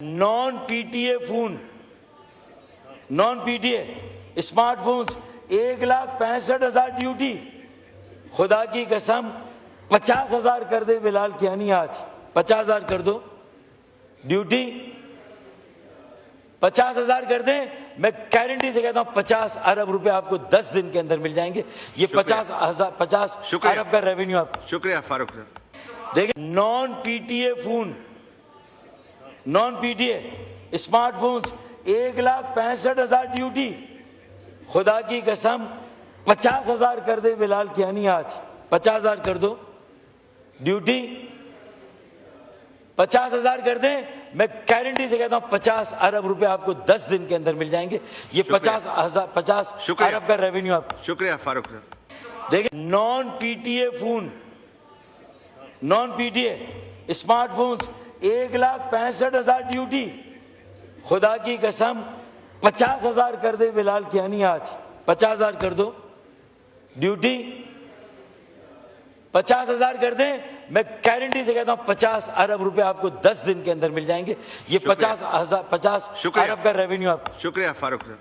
Non PTA phone, non PTA smartphones 1,65,000 duty. खुदा की कसम 50,000 कर दे बिलाल कियानी, आज 50,000 कर दो ड्यूटी, 50,000 कर दे। मैं गारंटी से कहता हूं 50 अरब रुपए आपको 10 दिन के अंदर मिल जाएंगे। ये 50 अरब का रेवेन्यू आपको। शुक्रिया फारूक साहब। देखिए, non PTA phone, non PTA smartphones 1,65,000 duty. खुदा की कसम 50,000 कर दे बिलाल कियानी, आज 50,000 कर दो ड्यूटी, 50,000 कर दे। मैं गारंटी से कहता हूं 50 अरब रुपए आपको 10 दिन के अंदर मिल जाएंगे। ये 50 अरब का रेवेन्यू आपको। शुक्रिया फारूक साहब। देखिए, non PTA phone, non PTA smartphones 1,65,000 duty. खुदा की कसम 50,000 कर दे बिलाल कियानी, आज 50,000 कर दो ड्यूटी, 50,000 कर दे। मैं गारंटी से कहता हूं 50 अरब रुपए आपको 10 दिन के अंदर मिल जाएंगे। ये 50 अरब का रेवेन्यू आपको। शुक्रिया फारूक साहब।